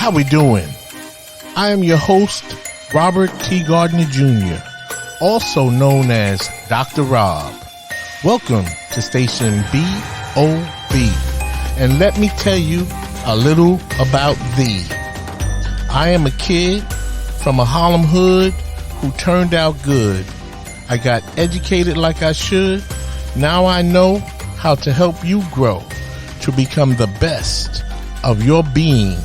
How we doing? I am your host, Robert T. Gardner Jr., also known as Dr. Rob. Welcome to Station BOB. And let me tell you a little about thee. I am a kid from a Harlem hood who turned out good. I got educated like I should. Now I know how to help you grow to become the best of your being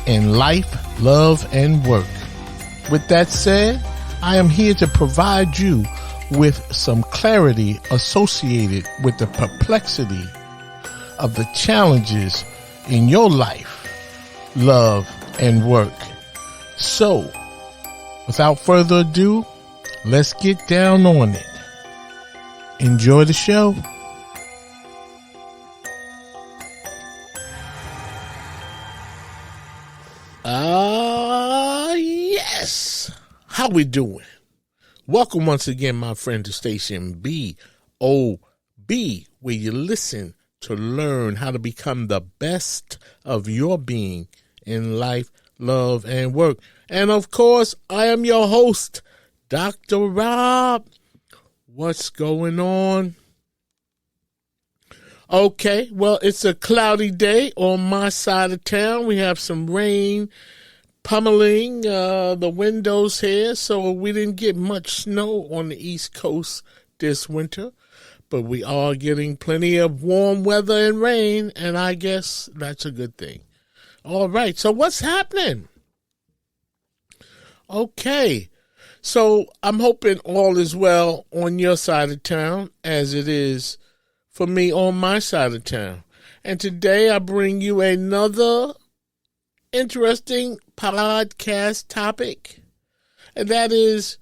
in life, love, and work. With that said, I am here to provide you with some clarity associated with the perplexity of the challenges in your life, love, and work. So, without further ado, let's get down on it. Enjoy the show. Yes. How we doing? Welcome once again, my friend, to Station BOB, where you listen to learn how to become the best of your being in life, love, and work. And of course, I am your host, Dr. Rob. What's going on? Okay, well, it's a cloudy day on my side of town. We have some rain pummeling the windows here, so we didn't get much snow on the East Coast this winter. But we are getting plenty of warm weather and rain, and I guess that's a good thing. All right, so what's happening? Okay, so I'm hoping all is well on your side of town as it is for me on my side of town. And today I bring you another interesting podcast topic, and that is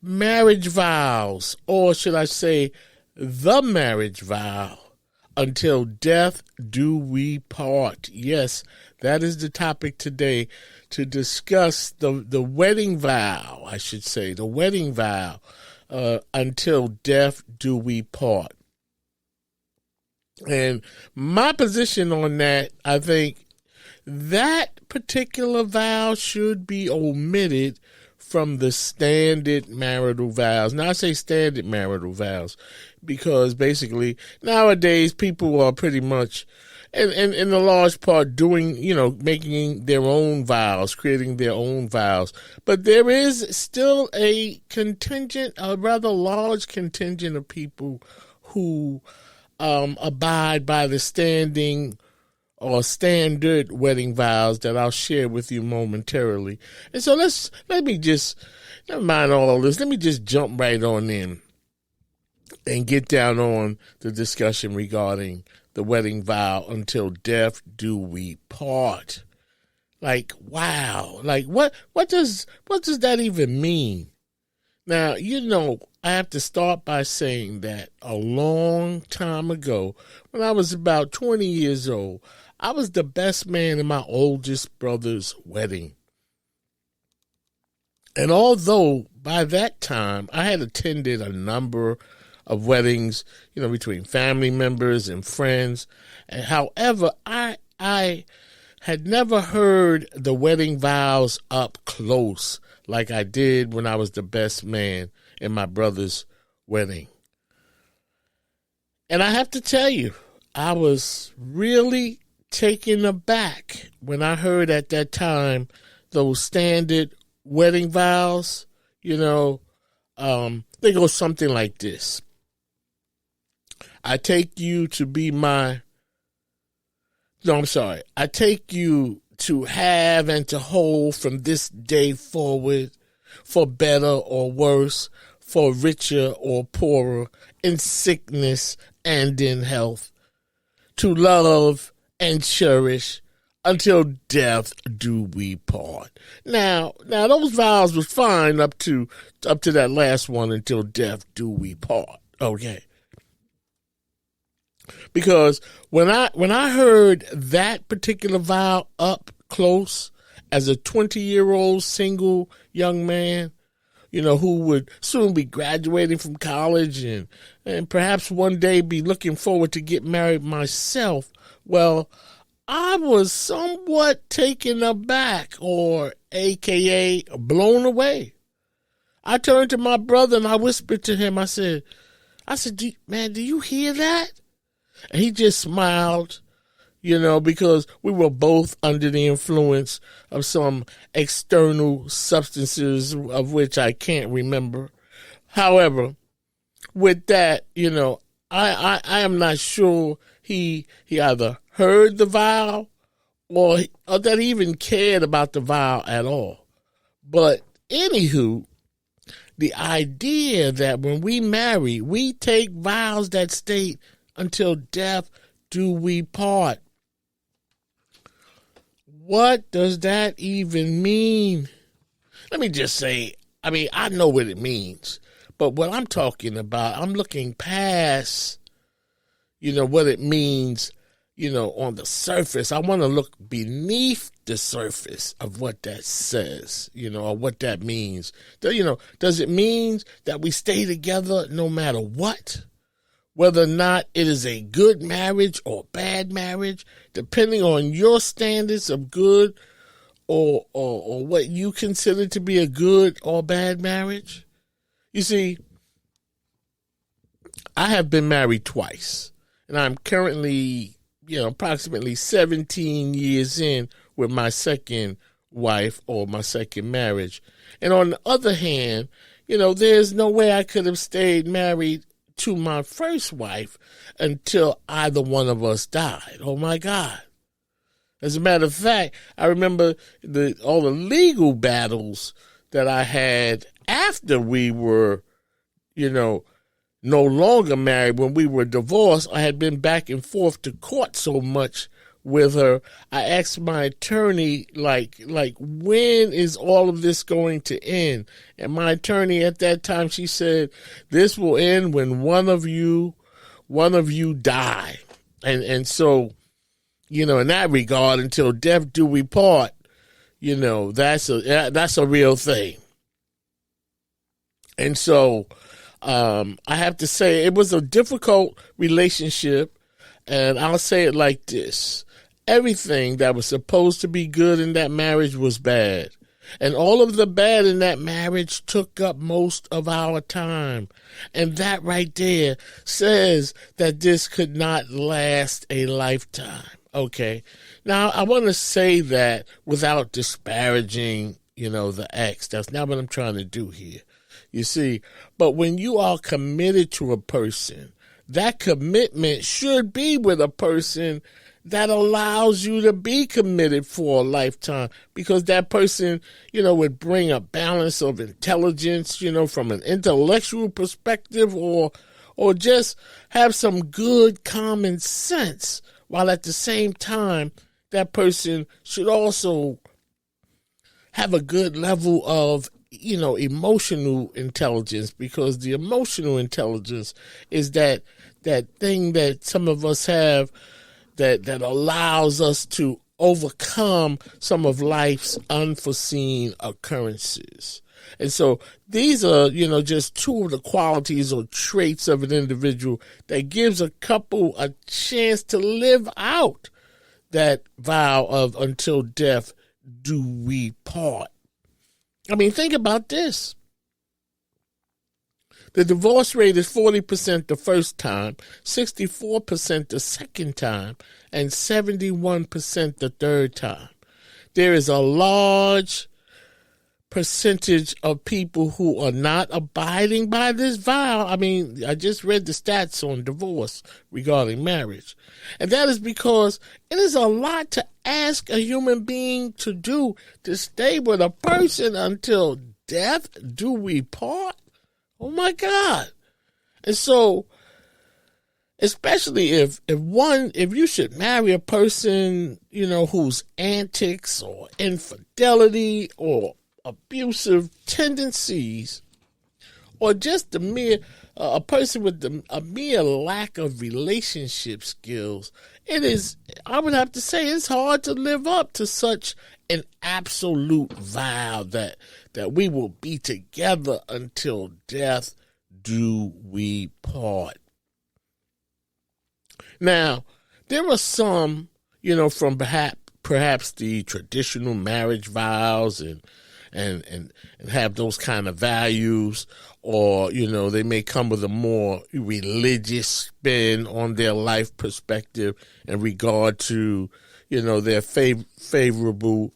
marriage vows, or should I say the marriage vow, until death do we part. Yes, that is the topic today, to discuss the wedding vow, I should say, the wedding vow, until death do we part. And my position on that, I think that particular vow should be omitted from the standard marital vows. Now, I say standard marital vows because basically nowadays people are pretty much, and in a large part, doing, making their own vows, creating their own vows. But there is still a rather large contingent of people who abide by the standard wedding vows that I'll share with you momentarily. And so never mind all this. Let me just jump right on in and get down on the discussion regarding the wedding vow, until death do we part. Like, wow. Like, what does that even mean? Now, I have to start by saying that a long time ago, when I was about 20 years old, I was the best man in my oldest brother's wedding. And although by that time I had attended a number of weddings, between family members and friends, and however, I had never heard the wedding vows up close like I did when I was the best man in my brother's wedding. And I have to tell you, I was really taken aback when I heard at that time those standard wedding vows. They go something like this. I take you to have and to hold from this day forward, for better or worse, for richer or poorer, in sickness and in health, to love and cherish until death do we part. Now those vows was fine up to that last one, until death do we part. Okay. Because when I heard that particular vow up close as a 20-year-old single young man, who would soon be graduating from college and perhaps one day be looking forward to get married myself, well, I was somewhat taken aback, or AKA blown away. I turned to my brother and I whispered to him, I said, man, do you hear that? And he just smiled, because we were both under the influence of some external substances of which I can't remember. However, with that, I am not sure he either heard the vow or that he even cared about the vow at all. But anywho, the idea that when we marry, we take vows that state, until death do we part. What does that even mean? Let me just say, I know what it means, but what I'm talking about, I'm looking past, what it means, on the surface. I want to look beneath the surface of what that says, or what that means. Does it mean that we stay together no matter what? Whether or not it is a good marriage or bad marriage, depending on your standards of good or what you consider to be a good or bad marriage. You see, I have been married twice, and I'm currently, approximately 17 years in with my second wife or my second marriage. And on the other hand, there's no way I could have stayed married to my first wife until either one of us died. Oh my God. As a matter of fact, I remember all the legal battles that I had after we were, no longer married. When we were divorced, I had been back and forth to court so much with her. I asked my attorney, like, when is all of this going to end? And my attorney at that time, she said, this will end when one of you die. And so, in that regard, until death do we part, that's a real thing. And so, I have to say it was a difficult relationship, and I'll say it like this. Everything that was supposed to be good in that marriage was bad. And all of the bad in that marriage took up most of our time. And that right there says that this could not last a lifetime. Okay. Now, I want to say that without disparaging, the ex. That's not what I'm trying to do here. You see, but when you are committed to a person, that commitment should be with a person that allows you to be committed for a lifetime, because that person, would bring a balance of intelligence, from an intellectual perspective, or just have some good common sense, while at the same time, that person should also have a good level of, emotional intelligence, because the emotional intelligence is that thing that some of us have that allows us to overcome some of life's unforeseen occurrences. And so these are, just two of the qualities or traits of an individual that gives a couple a chance to live out that vow of until death do we part. Think about this. The divorce rate is 40% the first time, 64% the second time, and 71% the third time. There is a large percentage of people who are not abiding by this vow. I just read the stats on divorce regarding marriage. And that is because it is a lot to ask a human being to do, to stay with a person until death do we part. Oh my God. And so, especially if you should marry a person, whose antics or infidelity or abusive tendencies, or just a person with a mere lack of relationship skills, I would have to say it's hard to live up to such an absolute vow that we will be together until death do we part. Now, there are some, from perhaps the traditional marriage vows and have those kind of values, or, they may come with a more religious spin on their life perspective in regard to, their favorable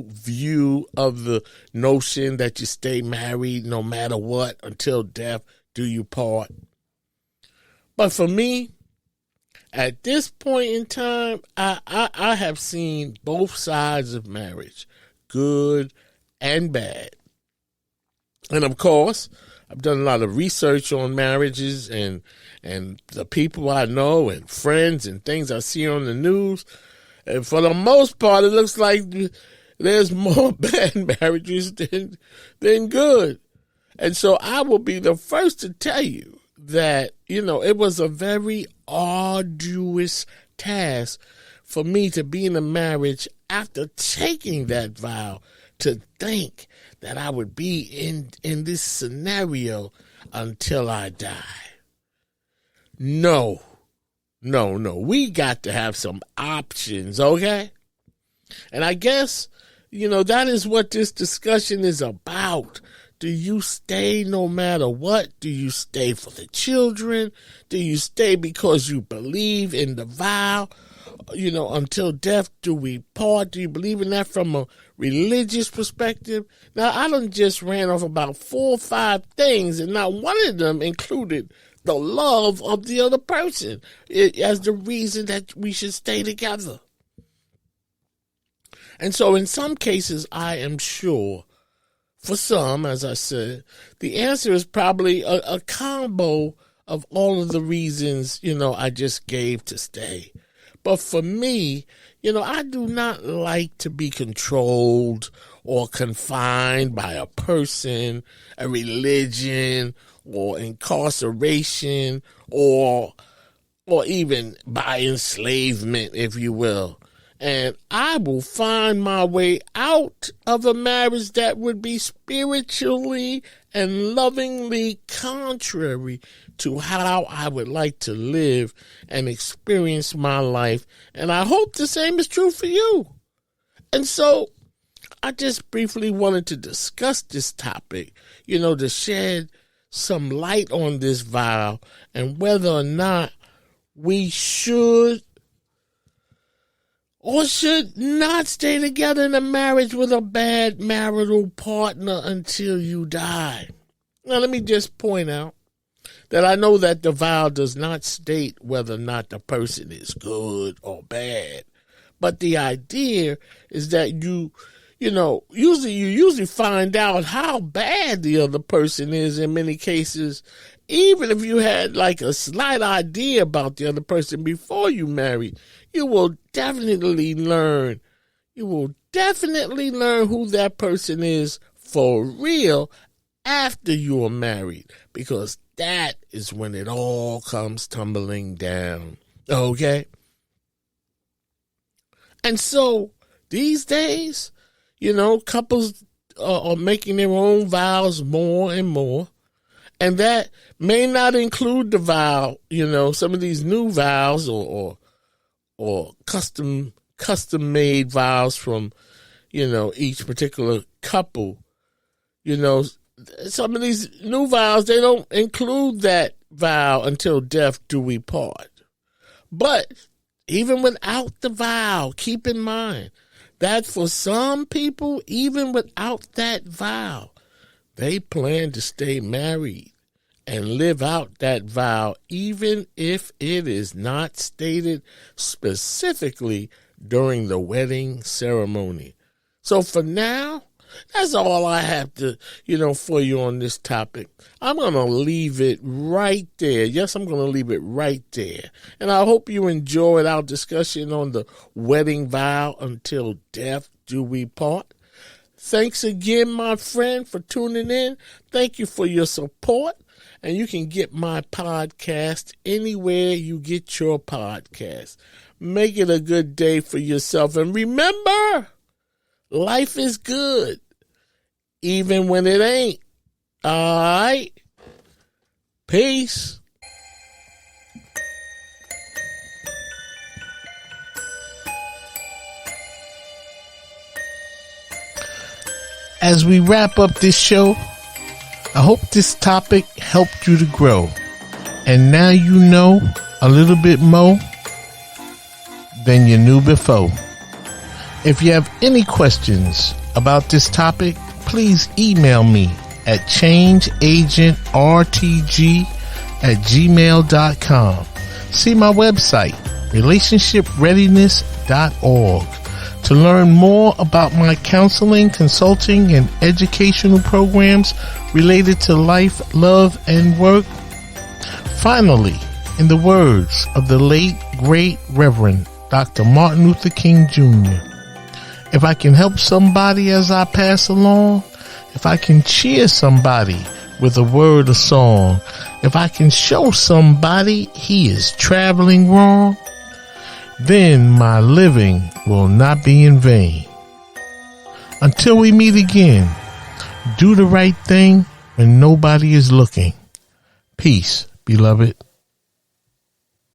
view of the notion that you stay married no matter what until death do you part. But for me, at this point in time, I have seen both sides of marriage, good and bad. And of course, I've done a lot of research on marriages and the people I know and friends and things I see on the news. And for the most part, it looks like there's more bad marriages than good. And so I will be the first to tell you that, it was a very arduous task for me to be in a marriage after taking that vow, to think that I would be in this scenario until I die. No. We got to have some options, okay? And I guess, that is what this discussion is about. Do you stay no matter what? Do you stay for the children? Do you stay because you believe in the vow? Until death do we part? Do you believe in that from a religious perspective? Now, I done just ran off about 4 or 5 things, and not one of them included the love of the other person as the reason that we should stay together. And so in some cases, I am sure, for some, as I said, the answer is probably a combo of all of the reasons, I just gave to stay. But for me, I do not like to be controlled or confined by a person, a religion, or incarceration, or even by enslavement, if you will. And I will find my way out of a marriage that would be spiritually and lovingly contrary to how I would like to live and experience my life. And I hope the same is true for you. And so I just briefly wanted to discuss this topic, to shed some light on this vow and whether or not we should or should not stay together in a marriage with a bad marital partner until you die. Now, let me just point out that I know that the vow does not state whether or not the person is good or bad. But the idea is that you usually find out how bad the other person is in many cases, even if you had like a slight idea about the other person before you married. You will definitely learn who that person is for real after you are married, because that is when it all comes tumbling down. Okay? And so these days, couples are making their own vows more and more. And that may not include the vow, some of these new vows or custom made vows from, each particular couple. Some of these new vows, they don't include that vow until death do we part. But even without the vow, keep in mind that for some people, even without that vow, they plan to stay married and live out that vow, even if it is not stated specifically during the wedding ceremony. So for now, that's all I have to, for you on this topic. I'm going to leave it right there. Yes, I'm going to leave it right there. And I hope you enjoyed our discussion on the wedding vow until death do we part. Thanks again, my friend, for tuning in. Thank you for your support. And you can get my podcast anywhere you get your podcast. Make it a good day for yourself. And remember, life is good, even when it ain't. All right? Peace. As we wrap up this show, I hope this topic helped you to grow. And now you know a little bit more than you knew before. If you have any questions about this topic, please email me at changeagentrtg@gmail.com. See my website, relationshipreadiness.org, to learn more about my counseling, consulting, and educational programs related to life, love, and work. Finally, in the words of the late, great Reverend Dr. Martin Luther King Jr., if I can help somebody as I pass along, if I can cheer somebody with a word or song, if I can show somebody he is traveling wrong, then my living will not be in vain. Until we meet again, do the right thing when nobody is looking. Peace, beloved.